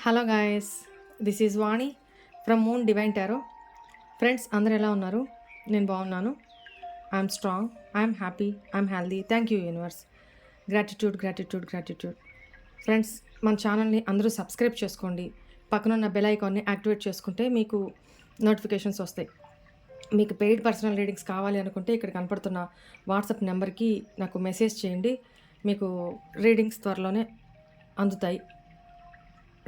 Hello guys, this is Vani from moon divine tarot. Friends, అందరు ఎలా ఉన్నారు? నేను బాగున్నాను. I'm strong, I'm happy, I'm healthy. Thank you universe. Gratitude gratitude gratitude. Friends, మన ఛానల్ని అందరూ సబ్స్క్రైబ్ చేసుకోండి. పక్కనున్న బెల్ ఐకాన్ని యాక్టివేట్ చేసుకుంటే మీకు నోటిఫికేషన్స్ వస్తాయి. మీకు పెయిడ్ పర్సనల్ రీడింగ్స్ కావాలి అనుకుంటే ఇక్కడ కనపడుతున్న వాట్సాప్ నెంబర్కి నాకు మెసేజ్ చేయండి. మీకు రీడింగ్స్ త్వరలోనే అందుతాయి,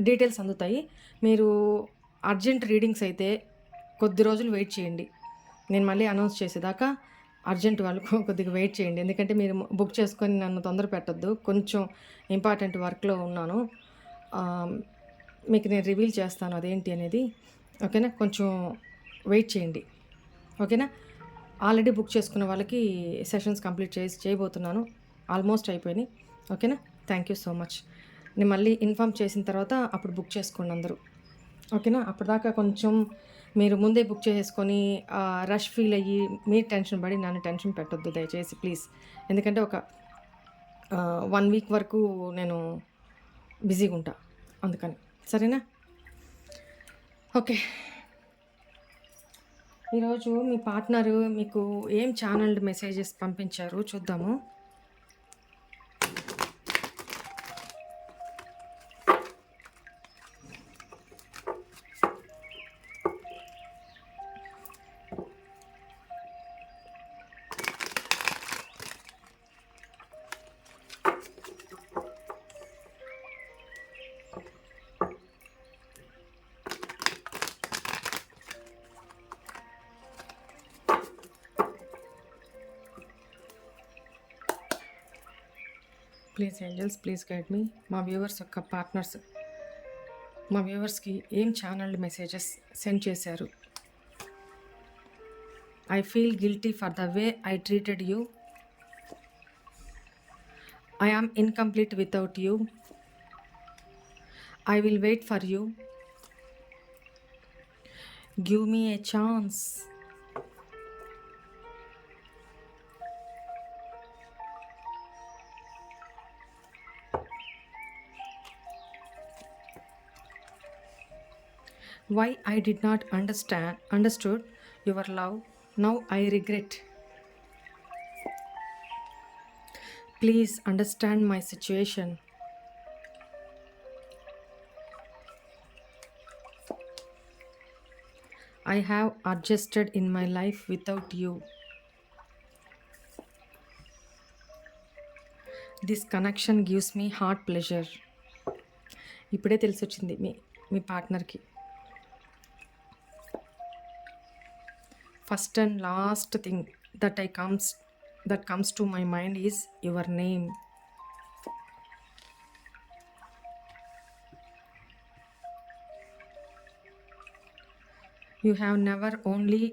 డీటెయిల్స్ అందుతాయి. మీరు అర్జెంట్ రీడింగ్స్ అయితే కొద్ది రోజులు వెయిట్ చేయండి. నేను మళ్ళీ అనౌన్స్ చేసేదాకా అర్జెంట్ వాళ్ళకు కొద్దిగా వెయిట్ చేయండి. ఎందుకంటే మీరు బుక్ చేసుకొని నన్ను తొందర పెట్టద్దు. కొంచెం ఇంపార్టెంట్ వర్క్లో ఉన్నాను. మీకు నేను రివీల్ చేస్తాను అదేంటి అనేది. ఓకేనా? కొంచెం వెయిట్ చేయండి. ఓకేనా? ఆల్రెడీ బుక్ చేసుకున్న వాళ్ళకి సెషన్స్ కంప్లీట్ చేయబోతున్నాను. ఆల్మోస్ట్ అయిపోయినాయి. ఓకేనా? Thank you so much. నేను మళ్ళీ ఇన్ఫామ్ చేసిన తర్వాత అప్పుడు బుక్ చేసుకోండి అందరూ. ఓకేనా? అప్పటిదాకా కొంచెం మీరు ముందే బుక్ చేసుకొని రష్ ఫీల్ అయ్యి మీరు టెన్షన్ పడి నన్ను టెన్షన్ పెట్టొద్దు దయచేసి ప్లీజ్. ఎందుకంటే ఒక 1 వీక్ వరకు నేను బిజీగా ఉంటా, అందుకని. సరేనా? ఓకే. ఈరోజు మీ పార్ట్నరు మీకు ఏం ఛానల్ మెసేజెస్ పంపించారు చూద్దాము. Please angels, please guide me. మా వ్యూవర్స్ యొక్క పార్ట్నర్స్ మా వ్యూవర్స్కి ఏం ఛానల్ మెసేజెస్ సెండ్ చేశారు? I feel guilty for the way I treated you. I am incomplete without you. I will wait for you. Give me a chance. Why I did not understood your love. Now I regret. Please understand my situation. I have adjusted in my life without you. This connection gives me heart pleasure. ఇప్పుడే తెలిసి వచ్చింది మీ పార్ట్నర్కి. First and last thing that comes to my mind is your name. You have never only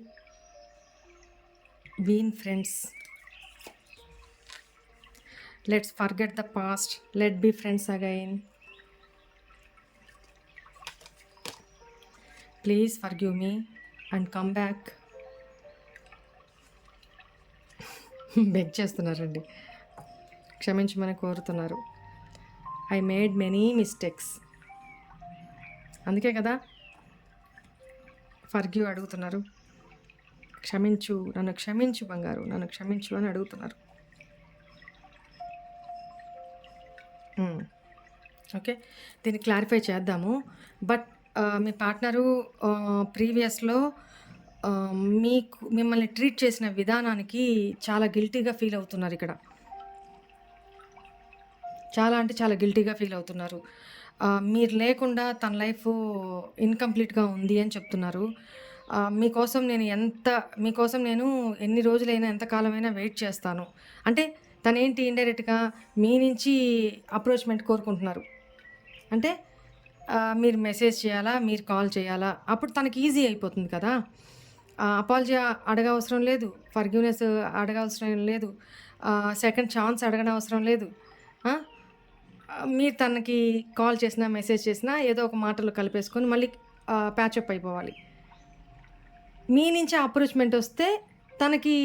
been friends. Let's forget the past. Let's be friends again. Please forgive me and come back. Beg చేస్తున్నారండి, క్షమించమని కోరుతున్నారు. I made many mistakes. అందుకే కదా forgive అడుగుతున్నారు. క్షమించు, నన్ను క్షమించు బంగారు, నన్ను క్షమించు అని అడుగుతున్నారు. ఓకే, దీన్ని క్లారిఫై చేద్దాము. బట్ మీ పార్ట్నరు ప్రీవియస్లో మిమ్మల్ని ట్రీట్ చేసిన విధానానికి చాలా గిల్టీగా ఫీల్ అవుతున్నారు. ఇక్కడ చాలా అంటే చాలా గిల్టీగా ఫీల్ అవుతున్నారు. మీరు లేకుండా తన లైఫ్ ఇన్కంప్లీట్గా ఉంది అని చెప్తున్నారు. మీకోసం నేను ఎన్ని రోజులైనా ఎంతకాలమైనా వెయిట్ చేస్తాను అంటే తనేంటి ఇండైరెక్ట్గా మీ నుంచి అప్రోచ్మెంట్ కోరుకుంటున్నారు. అంటే మీరు మెసేజ్ చేయాలా, మీరు కాల్ చేయాలా, అప్పుడు తనకి ఈజీ అయిపోతుంది కదా. అపాలజీ అడగవసరం లేదు, ఫర్గివ్నెస్ అడగవసరం లేదు, సెకండ్ ఛాన్స్ అడగనవసరం లేదు. మీరు తనకి కాల్ చేసినా మెసేజ్ చేసినా ఏదో ఒక మాటలు కలిపేసుకొని మళ్ళీ ప్యాచప్ అయిపోవాలి. మీ నుంచి అప్రోచ్మెంట్ వస్తే తనకి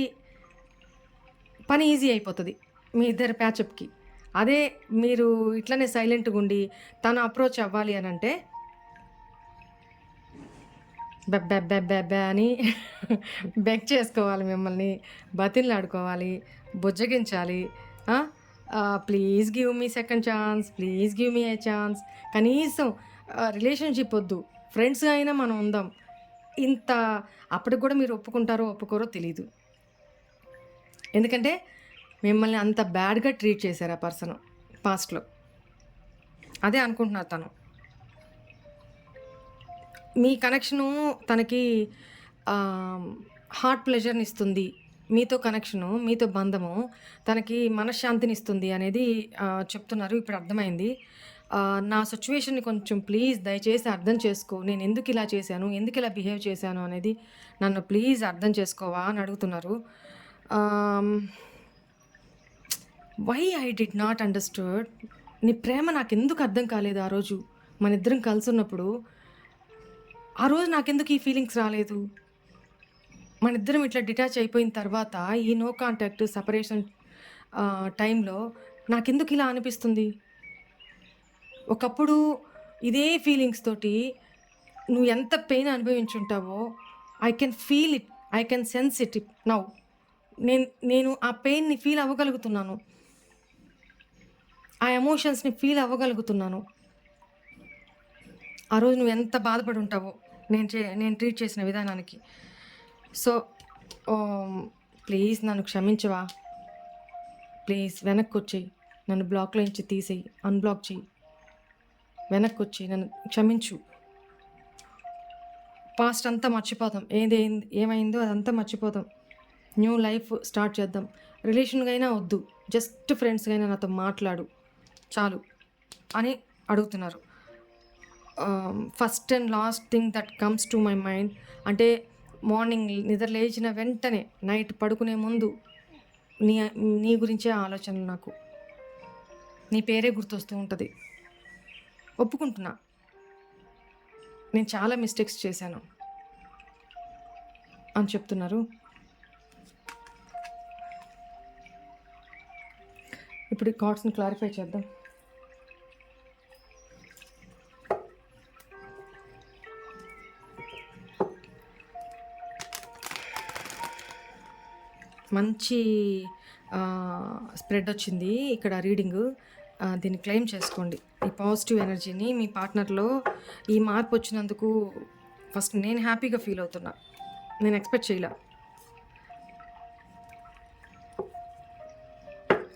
పని ఈజీ అయిపోతుంది మీ ఇద్దరు ప్యాచప్కి. అదే మీరు ఇట్లనే సైలెంట్గా ఉండి తను అప్రోచ్ అవ్వాలి అని అంటే బెబ్బెబ్బెబ్బెబ్బే అని బెగ్ చేసుకోవాలి మిమ్మల్ని, బతిమలాడుకోవాలి, బుజ్జగించాలి. ఆ! Please give me second chance, please give me a chance. కనీసం రిలేషన్‌షిప్ ఒద్దు. ఫ్రెండ్స్‌గా అయినా మనం ఉందాం. ఇంత అప్పటికి గూడా మీరు ఒప్పుకుంటారో, ఒప్పుకోరో తెలీదు. ఎందుకంటే మిమ్మల్ని అంత బ్యాడ్‌గా ట్రీట్ చేశారు ఆ పర్సన్ పాస్ట్‌లో. అదే అనుకుంటున్నారు తను. మీ కనెక్షను తనకి హార్ట్ ప్లెజర్‌నిస్తుంది. మీతో కనెక్షను, మీతో బంధము తనకి మనశ్శాంతినిస్తుంది అనేది చెప్తున్నారు. ఇప్పుడు అర్థమైంది. నా సిట్యుయేషన్‌ని కొంచెం ప్లీజ్ దయచేసి అర్థం చేసుకో. నేనెందుకు ఇలా చేశాను? ఎందుకు ఇలా బిహేవ్ చేశాను అనేది నన్ను ప్లీజ్ అర్థం చేసుకోవా అని అడుగుతున్నారు. Why I did not understood. నీ ప్రేమ నాకెందుకు అర్థం కాలేదు ఆ రోజు. మనిద్దరం కలిసున్నప్పుడు. ఆ రోజు నాకెందుకు ఈ ఫీలింగ్స్ రాలేదు? మనిద్దరం ఇట్లా డిటాచ్ అయిపోయిన తర్వాత ఈ నో కాంటాక్ట్, సెపరేషన్ టైంలో నాకెందుకు ఇలా అనిపిస్తుంది? ఒకప్పుడు ఇదే ఫీలింగ్స్ తోటి నువ్వు ఎంత పెయిన్ అనుభవించుంటావో I can feel it. I can sense it now. నేను ఆ పెయిన్‌ని ఫీల్ అవ్వగలుగుతున్నాను. ఆ ఎమోషన్స్‌ని ఫీల్ అవ్వగలుగుతున్నాను. ఆ రోజు నువ్వు ఎంత బాధపడి ఉంటావో నేను ట్రీట్ చేసిన విధానానికి. సో, ప్లీజ్ నన్ను క్షమించవా? ప్లీజ్ వెనక్కొచ్చేయి. నన్ను బ్లాక్‌లో నుంచి తీసేయి. అన్‌బ్లాక్ చెయ్యి. వెనక్కొచ్చి నన్ను క్షమించు. పాస్ట్ అంతా మర్చిపోదాం. ఏమైందో అదంతా మర్చిపోదాం. న్యూ లైఫ్ స్టార్ట్ చేద్దాం. రిలేషన్‌గా అయినా వద్దు. జస్ట్ ఫ్రెండ్స్‌గా అయినా నాతో మాట్లాడు చాలు అని అడుగుతున్నారు. First and last thing that comes to my mind అంటే మార్నింగ్ నిద్ర లేచిన వెంటనే నైట్ పడుకునే ముందు నీ నీ గురించే ఆలోచన నాకు. నీ పేరే గుర్తొస్తూ ఉంటుంది. ఒప్పుకుంటున్నా. నేను చాలా మిస్టేక్స్ చేశాను అని చెప్తున్నారు. ఇప్పుడు ఈ కార్డ్స్‌ని క్లారిఫై చేద్దాం. మంచి స్ప్రెడ్ వచ్చింది ఇక్కడ రీడింగు. దీన్ని క్లెయిమ్ చేసుకోండి. ఈ పాజిటివ్ ఎనర్జీని మీ పార్ట్నర్‌లో ఈ మార్పు వచ్చినందుకు ఫస్ట్ నేను హ్యాపీగా ఫీల్ అవుతున్నా. నేను ఎక్స్‌పెక్ట్ చేయలా.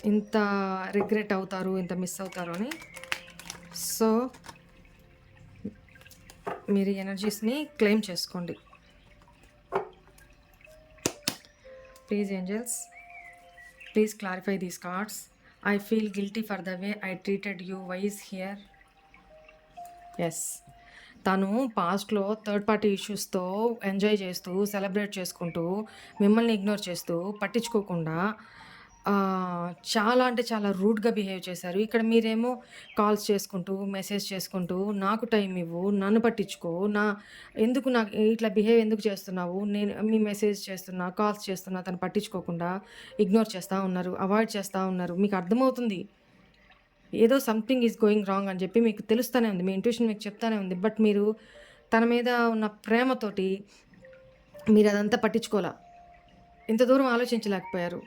ఇంత రిగ్రెట్ అవుతారు, ఇంత మిస్ అవుతారు అని. సో, మీరు ఈ ఎనర్జీస్‌ని క్లెయిమ్ చేసుకోండి. Please angels, please clarify these cards. I feel guilty for the way I treated you. Why is here? Yes, తను పాస్ట్‌లో థర్డ్ పార్టీ ఇష్యూస్‌తో ఎంజాయ్ చేస్తూ, సెలబ్రేట్ చేసుకుంటూ, మిమ్మల్ని ఇగ్నోర్ చేస్తూ, పట్టించుకోకుండా చాలా అంటే చాలా రూడ్‌గా బిహేవ్ చేశారు. ఇక్కడ మీరేమో కాల్స్ చేసుకుంటూ, మెసేజ్ చేసుకుంటూ, నాకు టైం ఇవ్వు, నన్ను పట్టించుకో, ఎందుకు నాకు ఇట్లా బిహేవ్ ఎందుకు చేస్తున్నావు? నేను మీ మెసేజ్ చేస్తున్నా, కాల్స్ చేస్తున్నా, తను పట్టించుకోకుండా ఇగ్నోర్ చేస్తా ఉన్నారు, అవాయిడ్ చేస్తా ఉన్నారు. మీకు అర్థమవుతుంది. ఏదో సంథింగ్ ఈజ్ గోయింగ్ రాంగ్ అని చెప్పి మీకు తెలుస్తూనే ఉంది. మీ ఇంట్యూషన్ మీకు చెప్తానే ఉంది. బట్ మీరు తన మీద ఉన్న ప్రేమతోటి మీరు అదంతా పట్టించుకోలా. ఇంత దూరం ఆలోచించలేకపోయారు.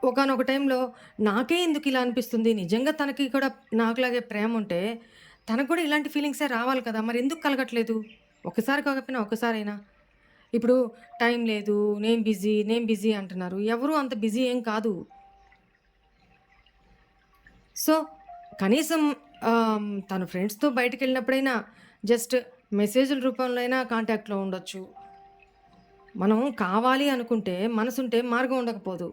ఒకానొక టైంలో నాకే ఎందుకు ఇలా అనిపిస్తుంది? నిజంగా తనకి కూడా నాకులాగే ప్రేమ ఉంటే తనకు కూడా ఇలాంటి ఫీలింగ్సే రావాలి కదా! మరి ఎందుకు కలగట్లేదు? ఒకసారి కాకపోయినా ఒకసారైనా. ఇప్పుడు టైం లేదు, నేను బిజీ అంటున్నారు. ఎవరు అంత బిజీ ఏం కాదు. సో, కనీసం తను ఫ్రెండ్స్‌తో బయటికెళ్ళినప్పుడైనా జస్ట్ మెసేజుల రూపంలో అయినా కాంటాక్ట్‌లో ఉండొచ్చు. మనం కావాలి అనుకుంటే మనసుంటే మార్గం ఉండకపోదు.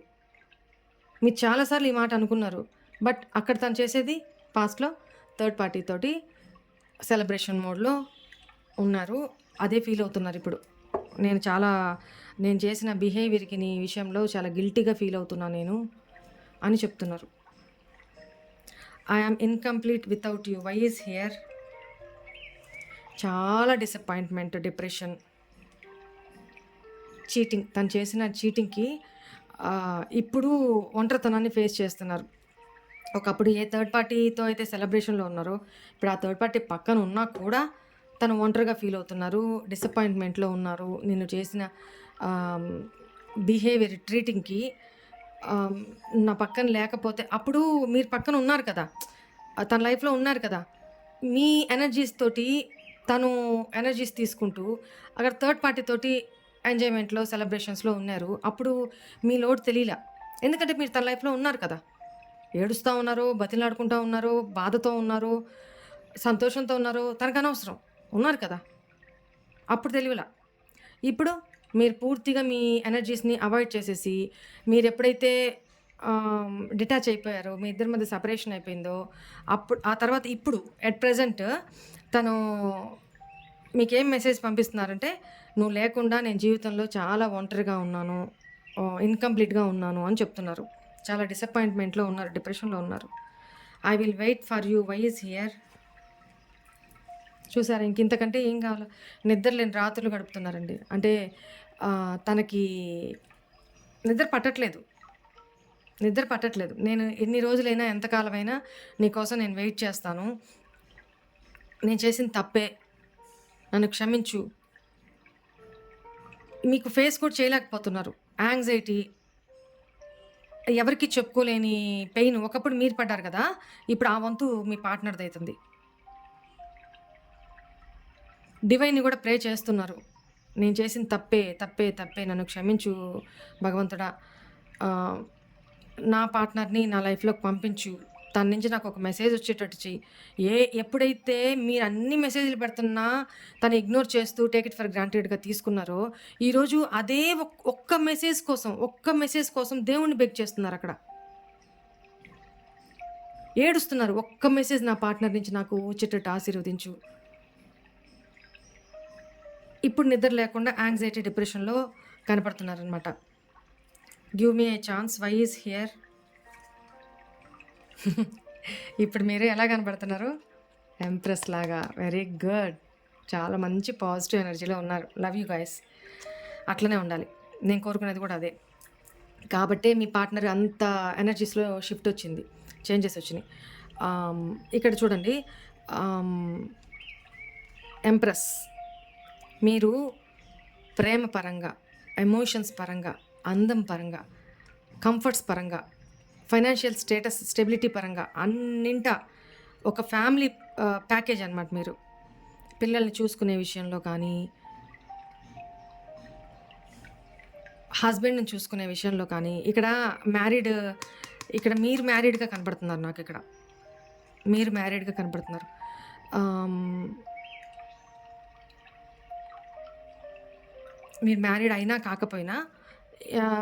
మీరు చాలా సార్లు ఈ మాట అనుకున్నారు. బట్ అక్కడ తను చేసేది పాస్ట్‌లో థర్డ్ పార్టీ తోటి సెలబ్రేషన్ మోడ్‌లో ఉన్నారు. అదే ఫీల్ అవుతున్నారిప్పుడు. నేను చేసిన బిహేవియర్‌కి నీ విషయంలో చాలా గిల్టీగా ఫీల్ అవుతున్నా నేను అని చెప్తున్నారు. I am incomplete without you. Why is here? చాలా డిసప్పాయింట్‌మెంట్, డిప్రెషన్, చీటింగ్. తను చేసిన చీటింగ్‌కి ఇప్పుడు ఒంటరితనాన్ని ఫేస్ చేస్తున్నారు. ఒకప్పుడు ఏ థర్డ్ పార్టీతో అయితే సెలబ్రేషన్‌లో ఉన్నారో, ఇప్పుడు ఆ థర్డ్ పార్టీ పక్కన ఉన్నా కూడా తను ఒంటరిగా ఫీల్ అవుతున్నారు, డిసప్పాయింట్మెంట్లో ఉన్నారు. నిన్ను చేసిన బిహేవియర్ ట్రీటింగ్కి నా పక్కన లేకపోతే అప్పుడు మీరు పక్కన ఉన్నారు కదా, తన లైఫ్లో ఉన్నారు కదా, మీ ఎనర్జీస్ తోటి తను ఎనర్జీస్ తీసుకుంటూ అక్కడ థర్డ్ పార్టీ తోటి ఎంజాయ్మెంట్లో సెలబ్రేషన్స్లో ఉన్నారు. అప్పుడు మీ లోడ్ తెలియలా, ఎందుకంటే మీరు తన లైఫ్లో ఉన్నారు కదా. ఏడుస్తూ ఉన్నారో, బతిలాడుకుంటూ ఉన్నారో, బాధతో ఉన్నారో, సంతోషంతో ఉన్నారో తనకు అనవసరం, ఉన్నారు కదా. అప్పుడు తెలియలా. ఇప్పుడు మీరు పూర్తిగా మీ ఎనర్జీస్ని అవాయిడ్ చేసేసి మీరు ఎప్పుడైతే డిటాచ్ అయిపోయారో, మీ ఇద్దరి మధ్య సపరేషన్ అయిపోయిందో, అప్పుడు ఆ తర్వాత ఇప్పుడు ఎట్ ప్రెజెంట్ తను మీకేం మెసేజ్ పంపిస్తున్నారంటే, నువ్వు లేకుండా నేను జీవితంలో చాలా ఒంటరిగా ఉన్నాను, ఇన్కంప్లీట్గా ఉన్నాను అని చెప్తున్నారు. చాలా డిసప్పాయింట్మెంట్లో ఉన్నారు, డిప్రెషన్లో ఉన్నారు. I will wait for you, why is here. చూసారా, ఇంకింతకంటే ఏం కావాలో. నిద్ర లేని రాత్రులు గడుపుతున్నారండి. అంటే తనకి నిద్ర పట్టట్లేదు, నిద్ర పట్టట్లేదు. నేను ఎన్ని రోజులైనా, ఎంతకాలమైనా నీకోసం నేను వెయిట్ చేస్తాను, నేను చేసిన తప్పే, నన్ను క్షమించు. మీకు ఫేస్ కూడా చేయలేకపోతున్నారు. యాంగ్జైటీ, ఎవరికి చెప్పుకోలేని పెయిన్. ఒకప్పుడు మీరు పడ్డారు కదా, ఇప్పుడు ఆ వంతు మీ పార్ట్నర్ది అవుతుంది. డివైన్ని కూడా ప్రే చేస్తున్నారు, నేను చేసిన తప్పే తప్పే తప్పే, నన్ను క్షమించు భగవంతుడా, నా పార్ట్నర్ని నా లైఫ్లోకి పంపించు, తన నుంచి నాకు ఒక మెసేజ్ వచ్చేటట్టు చెయ్యి. ఎప్పుడైతే మీరు అన్ని మెసేజ్లు పెడుతున్నా తను ఇగ్నోర్ చేస్తూ టేక్ ఇట్ ఫర్ గ్రాంటెడ్గా తీసుకున్నారో, ఈరోజు అదే ఒక్క మెసేజ్ కోసం దేవుణ్ణి బెగ్ చేస్తున్నారు. అక్కడ ఏడుస్తున్నారు, ఒక్క మెసేజ్ నా పార్ట్నర్ నుంచి నాకు వచ్చేటట్టు ఆశీర్వదించు. ఇప్పుడు నిద్ర లేకుండా యాంగ్జైటీ, డిప్రెషన్లో కనపడుతున్నారనమాట. Give me a chance, why is here. ఇప్పుడు మీరు ఎలా కనపడుతున్నారు? ఎంప్రెస్ లాగా. వెరీ గుడ్, చాలా మంచి పాజిటివ్ ఎనర్జీలో ఉన్నారు. Love you guys. అట్లనే ఉండాలి, నేను కోరుకునేది కూడా అదే. కాబట్టే మీ పార్ట్నర్ అంత ఎనర్జీస్లో షిఫ్ట్ వచ్చింది, చేంజెస్ వచ్చినాయి. ఇక్కడ చూడండి, ఎంప్రెస్, మీరు ప్రేమ పరంగా, ఎమోషన్స్ పరంగా, అందం పరంగా, కంఫర్ట్స్ పరంగా, ఫైనాన్షియల్ స్టేటస్, స్టెబిలిటీ పరంగా అన్నింటా ఒక ఫ్యామిలీ ప్యాకేజ్ అనమాట. మీరు పిల్లల్ని చూసుకునే విషయంలో కానీ, హస్బెండ్ని చూసుకునే విషయంలో కానీ, ఇక్కడ మీరు మ్యారీడ్గా కనపడుతున్నారు. నాకు ఇక్కడ మీరు మ్యారీడ్గా కనపడుతున్నారు. మీరు మ్యారీడ్ అయినా కాకపోయినా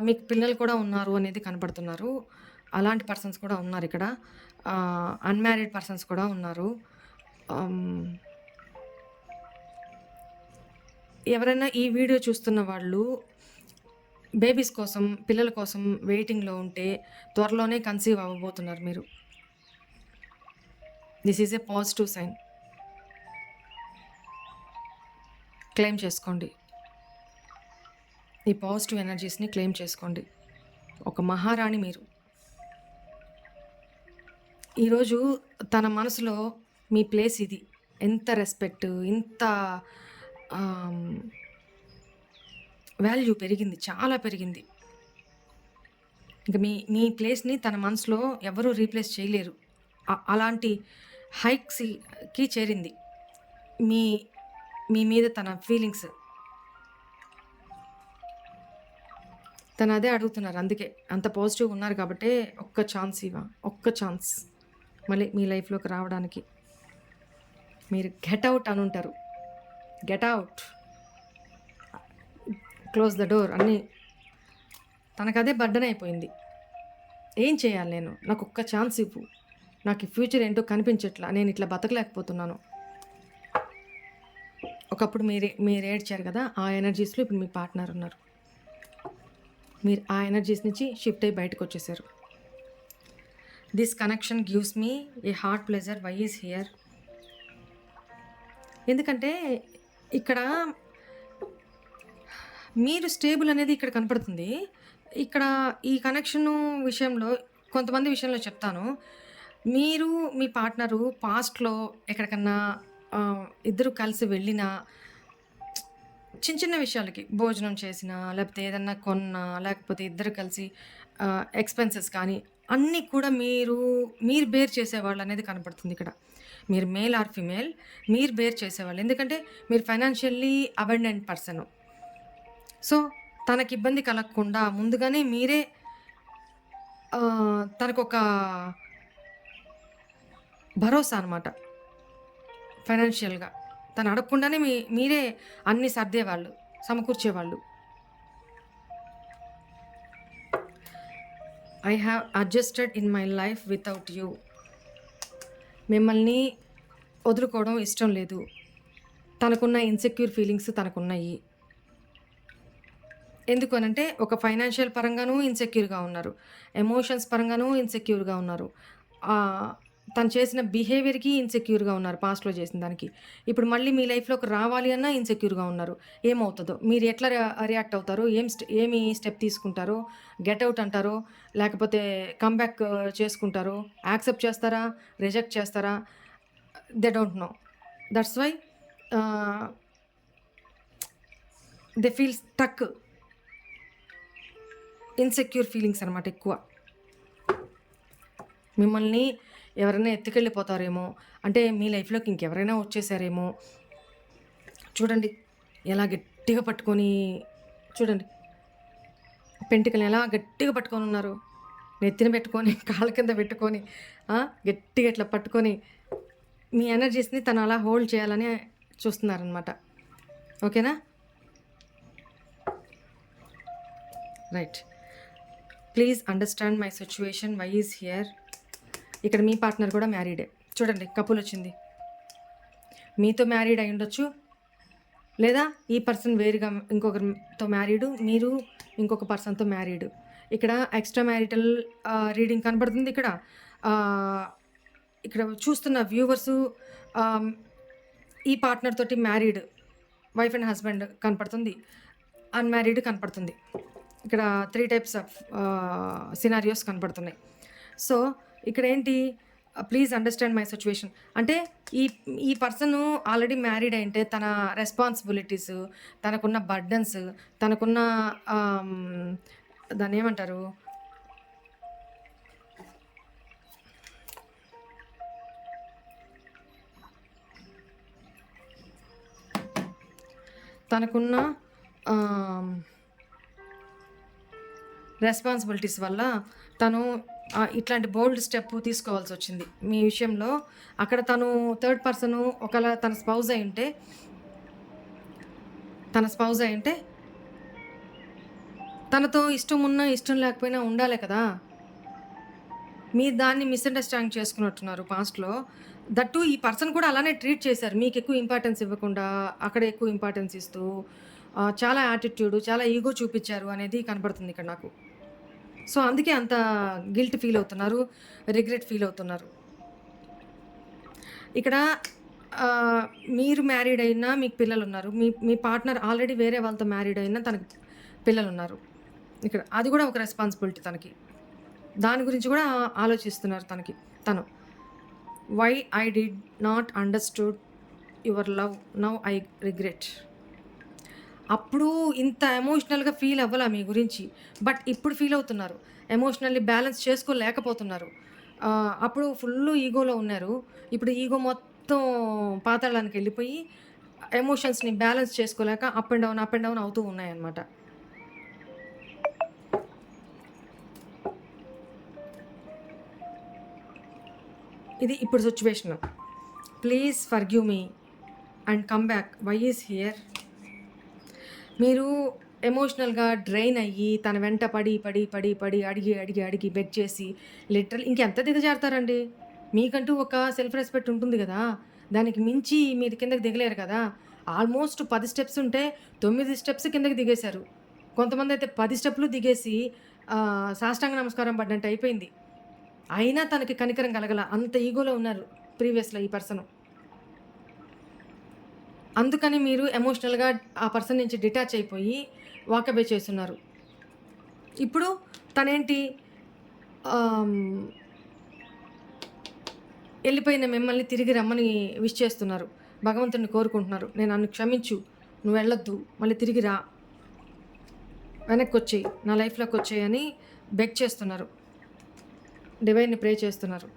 మీకు పిల్లలు కూడా ఉన్నారు అనేది కనపడుతున్నారు. అలాంటి పర్సన్స్ కూడా ఉన్నారు ఇక్కడ. అన్మ్యారీడ్ పర్సన్స్ కూడా ఉన్నారు. ఎవరైనా ఈ వీడియో చూస్తున్న వాళ్ళు బేబీస్ కోసం, పిల్లల కోసం వెయిటింగ్లో ఉంటే త్వరలోనే కన్సీవ్ అవ్వబోతున్నారు మీరు. This is a positive sign. Claim చేసుకోండి, ఈ పాజిటివ్ ఎనర్జీస్ని క్లెయిమ్ చేసుకోండి. ఒక మహారాణి మీరు. ఈరోజు తన మనసులో మీ ప్లేస్ ఇది. ఎంత రెస్పెక్ట్, ఇంత వాల్యూ పెరిగింది, చాలా పెరిగింది. ఇంకా మీ ప్లేస్ని తన మనసులో ఎవరూ రీప్లేస్ చేయలేరు. అలాంటి హైక్స్కి చేరింది మీ మీద తన ఫీలింగ్స్. తను అదే అడుగుతున్నారు, అందుకే అంత పాజిటివ్గా ఉన్నారు. కాబట్టి ఒక్క ఛాన్స్ ఒక్క ఛాన్స్ మళ్ళీ మీ లైఫ్లోకి రావడానికి. మీరు గెట్ అవుట్ అని ఉంటారు, get out, close the door అన్నీ. తనకు అదే బర్డన్ అయిపోయింది. ఏం చేయాలి నేను, నాకు ఒక్క ఛాన్స్ ఇవ్వు, నాకు ఈ ఫ్యూచర్ ఏంటో కనిపించట్లా, నేను ఇట్లా బతకలేకపోతున్నాను. ఒకప్పుడు మీరు ఏడ్చారు కదా, ఆ ఎనర్జీస్లో ఇప్పుడు మీ పార్ట్నర్ ఉన్నారు. మీరు ఆ ఎనర్జీస్ నుంచి షిఫ్ట్ అయ్యి బయటకు వచ్చేసారు. This connection gives me a heart pleasure, why is here. ఎందుకంటే ఇక్కడ మీరు స్టేబుల్ అనేది ఇక్కడ కనపడుతుంది. ఇక్కడ ఈ కనెక్షన్ విషయంలో, కొంతమంది విషయంలో చెప్తాను. మీరు మీ పార్ట్నరు పాస్ట్లో ఎక్కడికన్నా ఇద్దరు కలిసి వెళ్ళినా చిన్న చిన్న విషయాలకి భోజనం చేసినా, లేకపోతే ఏదన్నా కొన్నా, లేకపోతే ఇద్దరు కలిసి ఎక్స్‌పెన్సెస్ కానీ, అన్నీ కూడా మీరు బేర్ చేసేవాళ్ళనేది కనపడుతుంది ఇక్కడ. మీరు మేల్ ఆర్ ఫిమేల్, మీరు బేర్ చేసేవాళ్ళు. ఎందుకంటే మీరు ఫైనాన్షియల్లీ అబండెంట్ పర్సను. సో, తనకిబ్బంది కలగకుండా ముందుగానే మీరే తనకొక భరోసా అనమాట ఫైనాన్షియల్‌గా. తను అడగకుండానే మీరే అన్నీ సర్దేవాళ్ళు, సమకూర్చేవాళ్ళు. I have adjusted in my life without you. మిమ్మల్ని వదులుకోవడం ఇష్టం లేదు. తనకున్న ఇన్‌సెక్యూర్ ఫీలింగ్స్ తనకున్నాయి. ఎందుకు అనంటే ఒక ఫైనాన్షియల్ పరంగానూ ఇన్‌సెక్యూర్‌గా ఉన్నారు. ఎమోషన్స్ పరంగానూ ఇన్‌సెక్యూర్‌గా ఉన్నారు. తను చేసిన బిహేవియర్‌కి ఇన్‌సెక్యూర్‌గా ఉన్నారు పాస్ట్‌లో చేసిన దానికి. ఇప్పుడు మళ్ళీ మీ లైఫ్‌లోకి రావాలి అన్నా ఇన్‌సెక్యూర్‌గా ఉన్నారు. ఏమవుతదో? మీరు ఎట్లా రియాక్ట్ అవుతారు? ఏమి స్టెప్ తీసుకుంటారో? గెట్ ఔట్ అంటారో? లేకపోతే కమ్ బ్యాక్ చేసుకుంటారో? యాక్సెప్ట్ చేస్తారా? రిజెక్ట్ చేస్తారా? They don't know. That's why they feel stuck. Insecure feelings అనమాట ఎక్కువ. మిమ్మల్ని ఎవరైనా ఎత్తుకెళ్ళిపోతారేమో, అంటే మీ లైఫ్‌లోకి ఇంకెవరైనా వచ్చేసారేమో. చూడండి ఎలా గట్టిగా పట్టుకొని, చూడండి పెంటికల్ని ఎలా గట్టిగా పట్టుకొని ఉన్నారు. నెత్తిన పెట్టుకొని, కాళ్ళ కింద పెట్టుకొని, గట్టిగా ఇట్లా పట్టుకొని మీ ఎనర్జీస్‌ని తను అలా హోల్డ్ చేయాలని చూస్తున్నారనమాట. ఓకేనా? Right. Please understand my situation. Why is here. ఇక్కడ మీ పార్ట్నర్ కూడా మ్యారీడే. చూడండి కపుల్ వచ్చింది. మీతో మ్యారీడ్ అయి ఉండొచ్చు, లేదా ఈ పర్సన్ వేరుగా ఇంకొకరితో మ్యారీడు, మీరు ఇంకొక పర్సన్తో మ్యారీడు. ఇక్కడ ఎక్స్ట్రా మ్యారిటల్ రీడింగ్ కనబడుతుంది. ఇక్కడ చూస్తున్న వ్యూవర్సు ఈ పార్ట్నర్ తోటి మ్యారీడ్ వైఫ్ అండ్ హస్బెండ్ కనపడుతుంది, అన్మ్యారీడ్ కనపడుతుంది. ఇక్కడ 3 టైప్స్ ఆఫ్ సినారియోస్ కనపడుతున్నాయి. సో ఇక్కడ ఏంటి, ప్లీజ్ అండర్స్టాండ్ మై సిచ్యువేషన్ అంటే ఈ పర్సన్ ఆల్రెడీ మ్యారీడ్ అయింటే తన రెస్పాన్సిబిలిటీస్, తనకున్న బర్డన్స్, తనకున్న దాన్ని ఏమంటారు, తనకున్న రెస్పాన్సిబిలిటీస్ వల్ల తను ఇట్లాంటి బోల్డ్ స్టెప్ తీసుకోవాల్సి వచ్చింది మీ విషయంలో. అక్కడ తను థర్డ్ పర్సను ఒకవేళ తన స్పౌజ్ అయి ఉంటే తనతో ఇష్టం ఉన్నా ఇష్టం లేకపోయినా ఉండాలి కదా. మీరు దాన్ని మిస్అండర్స్టాండ్ చేసుకున్నట్టున్నారు పాస్ట్లో. దట్టు ఈ పర్సన్ కూడా అలానే ట్రీట్ చేశారు. మీకు ఎక్కువ ఇంపార్టెన్స్ ఇవ్వకుండా అక్కడ ఎక్కువ ఇంపార్టెన్స్ ఇస్తూ చాలా యాటిట్యూడ్, చాలా ఈగో చూపించారు అనేది కనపడుతుంది ఇక్కడ నాకు. సో అందుకే అంత గిల్ట్ ఫీల్ అవుతున్నారు, రిగ్రెట్ ఫీల్ అవుతున్నారు. ఇక్కడ మీరు మ్యారీడ్ అయినా మీకు పిల్లలు ఉన్నారు, మీ పార్ట్నర్ ఆల్రెడీ వేరే వాళ్ళతో మ్యారీడ్ అయినా తనకి పిల్లలు ఉన్నారు. ఇక్కడ అది కూడా ఒక రెస్పాన్సిబిలిటీ తనకి. దాని గురించి కూడా ఆలోచిస్తున్నారు తను. Why I did not understood your love, now I regret. అప్పుడు ఇంత ఎమోషనల్గా ఫీల్ అవ్వాలా మీ గురించి, బట్ ఇప్పుడు ఫీల్ అవుతున్నారు. ఎమోషనల్లీ బ్యాలెన్స్ చేసుకోలేకపోతున్నారు. అప్పుడు ఫుల్ ఈగోలో ఉన్నారు. ఇప్పుడు ఈగో మొత్తం పాతాళానికి వెళ్ళిపోయి ఎమోషన్స్ని బ్యాలెన్స్ చేసుకోలేక అప్ అండ్ డౌన్ అవుతూ ఉన్నాయన్నమాట. ఇది ఇప్పుడు situation. Please forgive me and come back. Why is here. మీరు ఎమోషనల్గా డ్రైన్ అయ్యి తన వెంట పడి అడిగి బెగ్ చేసి ఇంకెంత దిగజారుతారండి. మీకంటూ ఒక సెల్ఫ్ రెస్పెక్ట్ ఉంటుంది కదా, దానికి మించి మీరు కిందకి దిగలేరు కదా. ఆల్మోస్ట్ 10 స్టెప్స్ ఉంటే 9 స్టెప్స్ కిందకి దిగేశారు. కొంతమంది అయితే 10 స్టెప్లు దిగేసి సాష్టాంగ నమస్కారం పడ్డంటే అయిపోయింది. అయినా తనకి కనికరం కలగల, అంత ఈగోలో ఉన్నారు ప్రీవియస్లో ఈ పర్సను. అందుకని మీరు ఎమోషనల్గా ఆ పర్సన్ నుంచి డిటాచ్ అయిపోయి వాకబే చేస్తున్నారు. ఇప్పుడు తనేంటి, వెళ్ళిపోయిన మిమ్మల్ని తిరిగి రమ్మని విష్ చేస్తున్నారు. భగవంతుడిని కోరుకుంటున్నారు. నన్ను క్షమించు, నువ్వు వెళ్ళొద్దు, మళ్ళీ తిరిగి రా, వెనక్కి వచ్చేయి, నా లైఫ్లోకి వచ్చేయి అని బెగ్ చేస్తున్నారు. డివైన్ని ప్రే చేస్తున్నారు.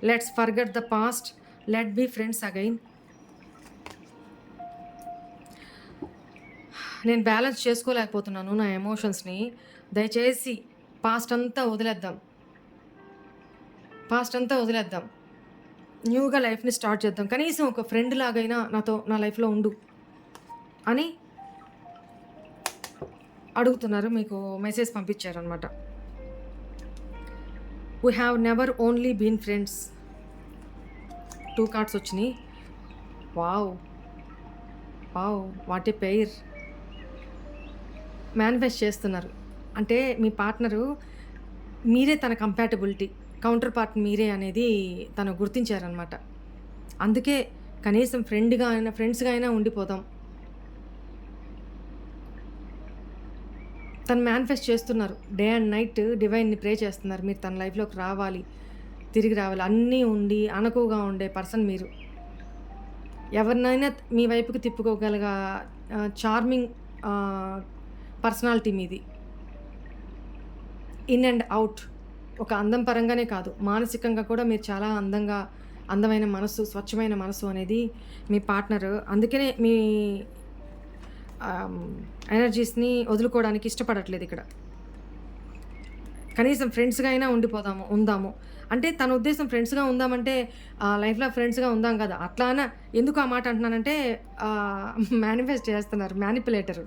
Let's forget the past, let be friends again. నేను బ్యాలెన్స్ చేసుకోలేకపోతున్నాను నా ఎమోషన్స్ని. దయచేసి పాస్ట్ అంతా వదిలేద్దాం, న్యూగా లైఫ్ని స్టార్ట్ చేద్దాం, కనీసం ఒక ఫ్రెండ్ లాగైనా నాతో నా లైఫ్లో ఉండు అని అడుగుతున్నారు. మీకు మెసేజ్ పంపించారనమాట. We have never only been friends. 2 cards వచ్చినాయి. Wow, what a pair. Manifest చేస్తున్నారు అంటే మీ పార్ట్నరు మీరే, తన కంపాటబిలిటీ, కౌంటర్ పార్ట్ మీరే అనేది తను గుర్తించారనమాట. అందుకే కనీసం ఫ్రెండ్స్గా అయినా ఉండిపోదాం. తను మేనిఫెస్ట్ చేస్తున్నారు. డే అండ్ నైట్ డివైన్ని ప్రే చేస్తున్నారు. మీరు తన లైఫ్లోకి రావాలి, తిరిగి రావాలి. అన్నీ ఉండి అణకువగా ఉండే పర్సన్ మీరు. ఎవరినైనా మీ వైపుకి తిప్పుకోగలగ చార్మింగ్ పర్సనాలిటీ మీది. In and out. ఒక అందం పరంగానే కాదు, మానసికంగా కూడా మీరు చాలా అందమైన మనసు, స్వచ్ఛమైన మనసు అనేది మీ పార్ట్నర్. అందుకనే మీ ఎనర్జీస్ని వదులుకోవడానికి ఇష్టపడట్లేదు ఇక్కడ. కనీసం ఫ్రెండ్స్గా అయినా ఉందాము అంటే తన ఉద్దేశం ఫ్రెండ్స్గా ఉందామంటే లైఫ్లో ఫ్రెండ్స్గా ఉందాం కదా. అట్లానా ఎందుకు ఆ మాట అంటున్నానంటే మేనిఫెస్ట్ చేస్తున్నారు మ్యానిపులేటర్.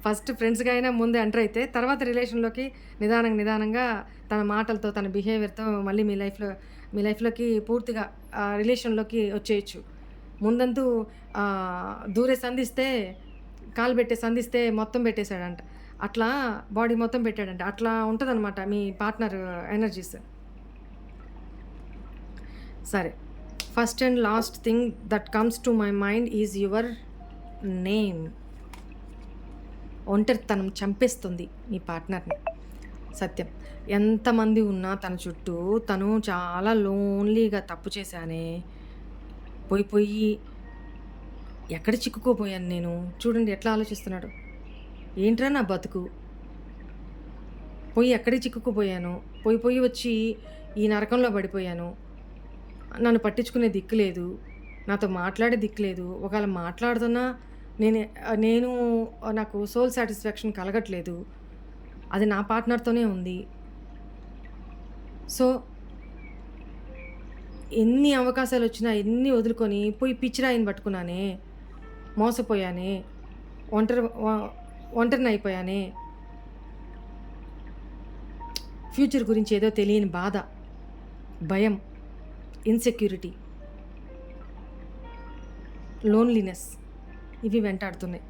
ఫస్ట్ ఫ్రెండ్స్గా అయినా ముందే ఎంటర్ అయితే తర్వాత రిలేషన్లోకి నిదానంగా తన మాటలతో, తన బిహేవియర్తో మళ్ళీ మీ లైఫ్లోకి పూర్తిగా రిలేషన్లోకి వచ్చేయచ్చు. ముందంతూ దూరే సంధిస్తే, కాలు పెట్టే సంధిస్తే మొత్తం పెట్టేశాడంట. అట్లా బాడీ మొత్తం పెట్టాడంట. అట్లా ఉంటుందన్నమాట మీ పార్ట్నర్ ఎనర్జీస్. సరే, first and last thing that comes to my mind is your name. ఒంటరితనం చంపేస్తుంది మీ పార్ట్నర్ని. సత్యం. ఎంతమంది ఉన్నా తన చుట్టూ తను చాలా లోన్లీగా తప్పు చేశానే, పోయి ఎక్కడ చిక్కుకోపోయాను నేను. చూడండి ఎట్లా ఆలోచిస్తున్నాడు. ఏంట్రా నా బతుకు, ఎక్కడికి చిక్కుకుపోయాను, పోయి వచ్చి ఈ నరకంలో పడిపోయాను. నన్ను పట్టించుకునే దిక్కు లేదు, నాతో మాట్లాడే దిక్కు లేదు. ఒకవేళ మాట్లాడుతున్నా నేను నాకు సోల్ సాటిస్ఫాక్షన్ కలగట్లేదు. అది నా పార్ట్నర్తోనే ఉంది. సో ఎన్ని అవకాశాలు వచ్చినా ఎన్ని వదులుకొని పిచ్చిరాయిని పట్టుకున్నానే, మోసపోయానే, ఒంటరిని అయిపోయానే. ఫ్యూచర్ గురించి ఏదో తెలియని బాధ, భయం, ఇన్సెక్యూరిటీ, లోన్లీనెస్ ఇవి వెంటాడుతున్నాయి.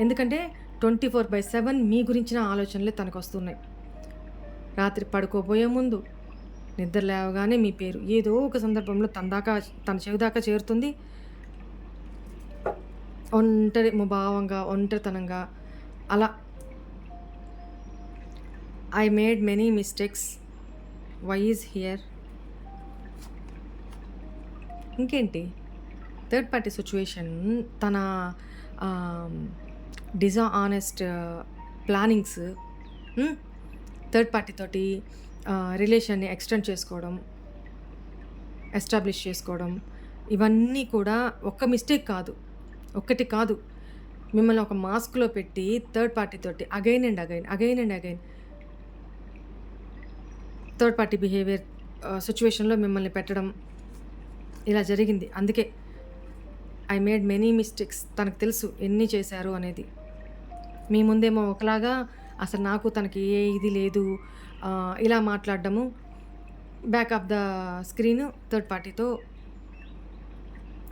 ఎందుకంటే 24/7 మీ గురించిన ఆలోచనలే తనకు వస్తున్నాయి. రాత్రి పడుకోబోయే ముందు, నిద్ర లేవగానే మీ పేరు ఏదో ఒక సందర్భంలో తన చెవి దాకా చేరుతుంది. భావంగా, ఒంటరితనంగా అలా. I made many mistakes, why is here. ఇంకేంటి, థర్డ్ పార్టీ సిచ్యువేషన్, తన డిజానెస్ట్ ప్లానింగ్స్, థర్డ్ పార్టీ తోటి రిలేషన్ని ఎక్స్టెండ్ చేసుకోవడం, ఎస్టాబ్లిష్ చేసుకోవడం, ఇవన్నీ కూడా ఒక్కటి కాదు. మిమ్మల్ని ఒక మాస్క్లో పెట్టి థర్డ్ పార్టీ తోటి again and again third party behaviour సిచ్యువేషన్లో మిమ్మల్ని పెట్టడం, ఇలా జరిగింది. అందుకే ఐ మేడ్ మెనీ మిస్టేక్స్. తనకు తెలుసు ఎన్ని చేశారు అనేది. మీ ముందేమో ఒకలాగా, అసలు నాకు తనకి ఏ ఇది లేదు, ఇలా మాట్లాడడము. Back of the screen third పార్టీతో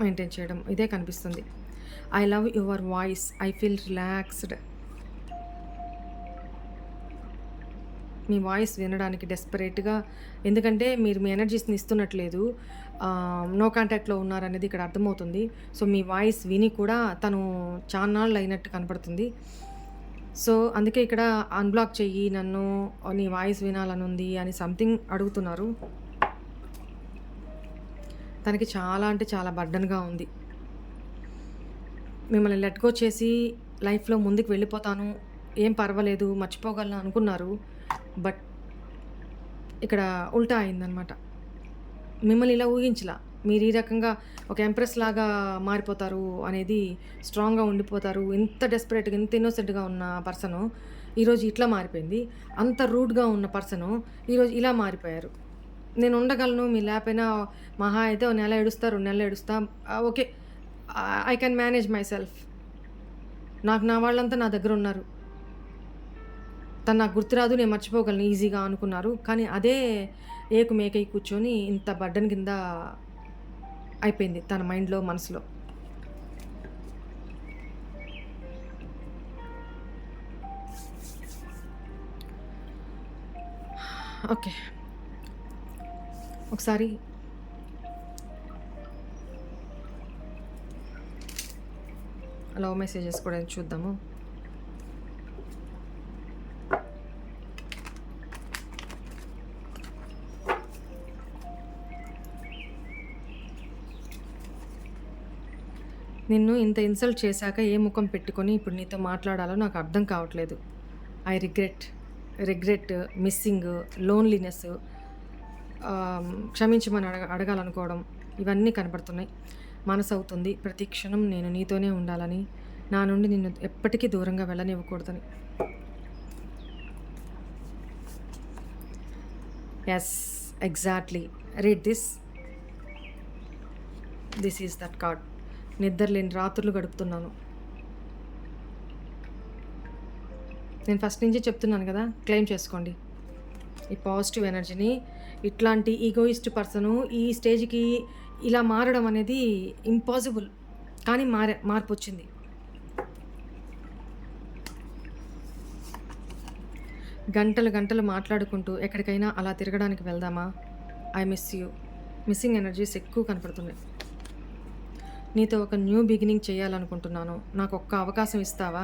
మెయింటైన్ చేయడం, ఇదే కనిపిస్తుంది. I love your voice, I feel relaxed. Me voice వినడానికి డెస్పరేట్గా, ఎందుకంటే మీరు మీ ఎనర్జీస్ని ఇస్తున్నట్లేదు, నో కాంటాక్ట్లో ఉన్నారనేది ఇక్కడ అర్థమవుతుంది. సో మీ వాయిస్ విని కూడా తను చాన్నాళ్ళు అయినట్టు కనపడుతుంది. సో అందుకే ఇక్కడ అన్బ్లాక్ చెయ్యి నన్ను, నీ వాయిస్ వినాలని ఉంది అని సంథింగ్ అడుగుతున్నారు. తనకి చాలా అంటే చాలా బర్డెన్‌గా ఉంది. మిమ్మల్ని లెట్ గో చేసి లైఫ్‌లో ముందుకు వెళ్ళిపోతాను. ఏం పర్వాలేదు మర్చిపోగలను అనుకున్నారు. బట్ ఇక్కడ ఉల్టా అయిందనమాట. మిమ్మల్ని ఇలా ఊహించలా. మీరు ఈ రకంగా ఒక ఎంప్రెస్ లాగా మారిపోతారు అనేది, స్ట్రాంగ్‌గా ఉండిపోతారు. ఇంత డెస్పరేట్‌గా, ఇంత ఇన్నోసెంట్‌గా ఉన్న పర్సను ఈరోజు ఇట్లా మారిపోయింది. అంత రూడ్‌గా ఉన్న పర్సను ఈరోజు ఇలా మారిపోయారు. నేను ఉండగలను మీరు లేకపోయినా మహా అయితే ఓ నెల ఏడుస్తా, 2 నెలలు ఏడుస్తా. Okay. I can manage my self. నాకు నా వాళ్ళంతా నా దగ్గరున్నారు. తను నాకు గుర్తురాదు నేను మర్చిపోగలను ఈజీగా అనుకున్నారు. కానీ అదే ఏకు మేకై కూర్చొని ఇంత బర్డెన్ కింద అయిపోయింది తన మైండ్‌లో, మనసులో. ఓకే. ఒకసారి లవ్ మెసేజెస్ కూడా చూద్దాము. నిన్ను ఇంత ఇన్సల్ట్ చేశాక ఏ ముఖం పెట్టుకొని ఇప్పుడు నీతో మాట్లాడాలో నాకు అర్థం కావట్లేదు. ఐ రిగ్రెట్, మిస్సింగ్, లోన్లీనెస్, క్షమించమని అడగాలనుకోవడం ఇవన్నీ కనపడుతున్నాయి. మనసు అవుతుంది ప్రతి క్షణం నేను నీతోనే ఉండాలని, నా నుండి నిన్ను ఎప్పటికీ దూరంగా వెళ్ళనివ్వకూడదని. Yes, exactly. Read this. This is that card. నిద్రలేని రాత్రులు గడుపుతున్నాను. నేను ఫస్ట్ నుంచి చెప్తున్నాను కదా, క్లెయిమ్ చేసుకోండి ఈ పాజిటివ్ ఎనర్జీని. ఇట్లాంటి ఈగోయిస్ట్ పర్సను ఈ స్టేజ్కి ఇలా మారడం అనేది ఇంపాసిబుల్. కానీ మార్పు వచ్చింది. గంటలు మాట్లాడుకుంటూ ఎక్కడికైనా అలా తిరగడానికి వెళ్దామా? I miss you. Missing energies ఎక్కువ కనపడుతున్నాయి. నీతో ఒక న్యూ బిగినింగ్ చేయాలనుకుంటున్నాను. నాకు ఒక్క అవకాశం ఇస్తావా?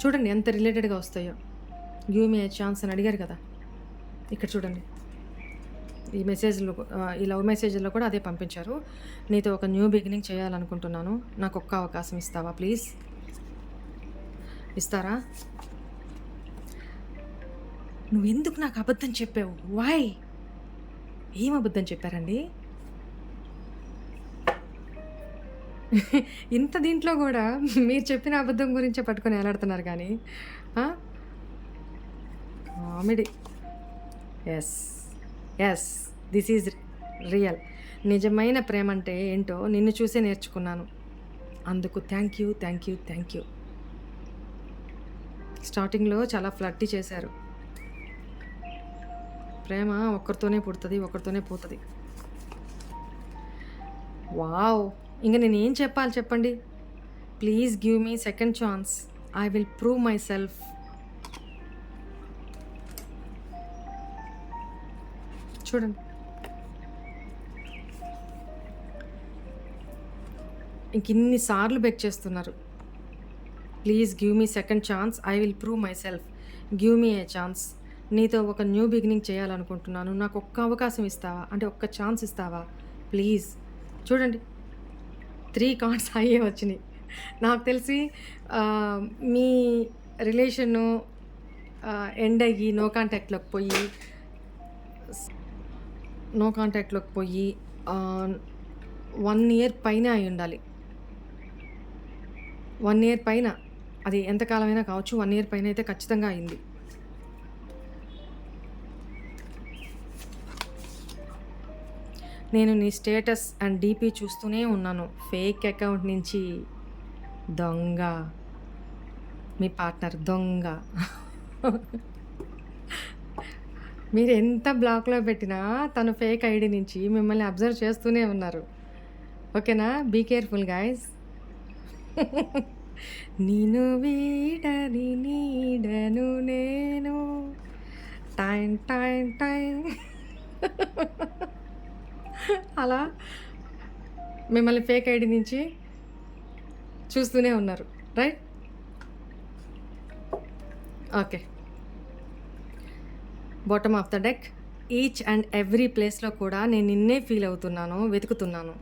చూడండి ఎంత రిలేటెడ్గా వస్తాయో. గివ్ మీ ఏ ఛాన్స్ అని అడిగారు కదా, ఇక్కడ చూడండి. ఈ మెసేజ్లో, ఈ లవ్ మెసేజ్లో కూడా అదే పంపించారు. నీతో ఒక న్యూ బిగినింగ్ చేయాలనుకుంటున్నాను. నాకు ఒక్క అవకాశం ఇస్తావా ప్లీజ్? ఇస్తారా? నువ్వెందుకు నాకు అబద్ధం చెప్పావు? వై? ఏం అబద్ధం చెప్పారండి? ఇంత దీంట్లో కూడా మీరు చెప్పిన అబద్ధం గురించే పట్టుకొని ఎలాడుతున్నారు కానీ comedy. Yes, this is real. నిజమైన ప్రేమ అంటే ఏంటో నిన్ను చూసే నేర్చుకున్నాను. అందుకు థ్యాంక్ యూ. స్టార్టింగ్లో చాలా ఫ్లర్టీ చేశారు. ప్రేమ ఒక్కరితోనే పుడుతుంది, ఒక్కరితోనే పోతుంది. వావ్! ఇంక నేను ఏం చెప్పాలి చెప్పండి? Please give me second chance. I will prove my self. చూడండి, ఇంక ఇన్నిసార్లు బెక్ చేస్తున్నారు. Please give me second chance. I will prove my self. Give me a chance. నీతో ఒక న్యూ బిగినింగ్ చేయాలనుకుంటున్నాను. నాకు ఒక్క అవకాశం ఇస్తావా? అంటే ఒక్క ఛాన్స్ ఇస్తావా ప్లీజ్? చూడండి, 3 కార్డ్స్ అయ్యే వచ్చినాయి. నాకు తెలిసి మీ రిలేషను ఎండ్ అయ్యి నో కాంటాక్ట్లోకి పోయి 1 ఇయర్ పైన అయి ఉండాలి. 1 ఇయర్ పైన, అది ఎంతకాలమైనా కావచ్చు. 1 ఇయర్ పైన అయితే ఖచ్చితంగా అయింది. నేను నీ స్టేటస్ అండ్ డీపీ చూస్తూనే ఉన్నాను. ఫేక్ అకౌంట్ నుంచి దొంగ, మీ పార్ట్నర్ దొంగ. మీరు ఎంత బ్లాక్లో పెట్టినా తను ఫేక్ ఐడి నుంచి మిమ్మల్ని అబ్జర్వ్ చేస్తూనే ఉన్నారు. ఓకేనా? Be careful guys. నేను వీడని నీడను నేను టైం అలా మిమ్మల్ని ఫేక్ ఐడి నుంచి చూస్తూనే ఉన్నారు. Right? Okay. Bottom of the deck. Each and every ప్లేస్లో కూడా నేను నిన్నే ఫీల్ అవుతున్నాను, వెతుకుతున్నాను.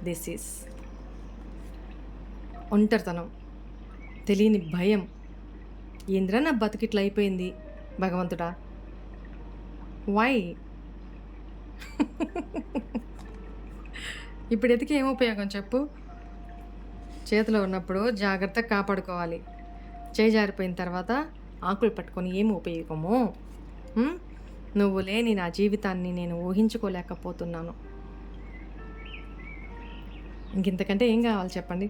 దిస్ ఈస్ ఒంటరితనం, తెలియని భయం. ఏంద్రా నా బతుకిట్లా అయిపోయింది భగవంతుడా, వై? ఇప్పుడు ఎతికి ఏం ఉపయోగం చెప్పు? చేతిలో ఉన్నప్పుడు జాగ్రత్తగా కాపాడుకోవాలి. చేయి జారిపోయిన తర్వాత ఆకులు పట్టుకొని ఏమి ఉపయోగము? హ్మ్? నువ్వు లేని నా జీవితాన్ని నేను ఊహించుకోలేకపోతున్నాను. ఇంకింతకంటే ఏం కావాలి చెప్పండి?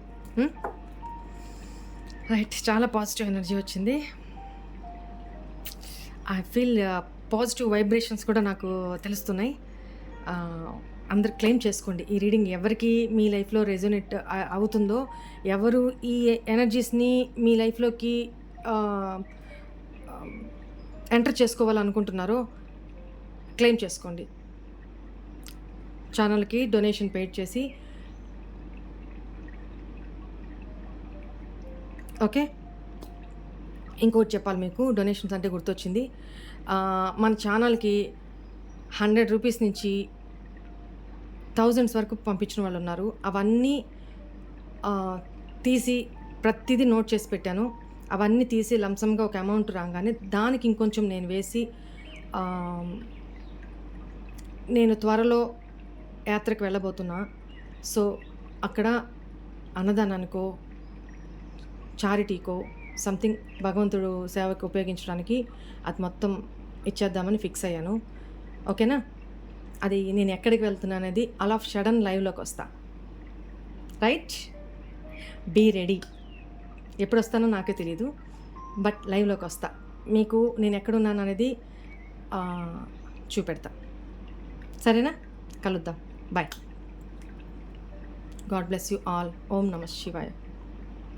రైట్, చాలా పాజిటివ్ ఎనర్జీ వచ్చింది. ఐ ఫీల్ పాజిటివ్ వైబ్రేషన్స్ కూడా నాకు తెలుస్తున్నాయి. అందరు క్లెయిమ్ చేసుకోండి. ఈ రీడింగ్ ఎవరికి మీ లైఫ్లో రెజొనేట్ అవుతుందో, ఎవరు ఈ ఎనర్జీస్ని మీ లైఫ్లోకి ఎంటర్ చేసుకోవాలనుకుంటున్నారో క్లెయిమ్ చేసుకోండి. ఛానల్కి డొనేషన్ పేడ్ చేసి. ఓకే, ఇంకోటి చెప్పాలి మీకు, డొనేషన్స్ అంటే గుర్తొచ్చింది. మన ఛానల్కి 100 రూపీస్ నుంచి థౌజండ్స్ వరకు పంపించిన వాళ్ళు ఉన్నారు. అవన్నీ తీసి ప్రతిదీ నోట్ చేసి పెట్టాను. అవన్నీ తీసి లంసమ్గా ఒక అమౌంట్ రాగానే దానికి ఇంకొంచెం నేను వేసి, నేను త్వరలో యాత్రకు వెళ్ళబోతున్నా. సో అక్కడ అన్నదానానికో చారిటీకో సంథింగ్ భగవంతుడు సేవకు ఉపయోగించడానికి అది మొత్తం ఇచ్చేద్దామని ఫిక్స్ అయ్యాను. ఓకేనా? అది నేను ఎక్కడికి వెళ్తున్నా అనేది ఆల్ ఆఫ్ సడన్ లైవ్లోకి వస్తా. Right, be ready. ఎప్పుడు వస్తానో నాకే తెలీదు, బట్ లైవ్లోకి వస్తా. మీకు నేను ఎక్కడున్నాను అనేది చూపెడతా. సరేనా? కలుద్దాం. Bye. God bless you all. ఓం నమః శివాయ.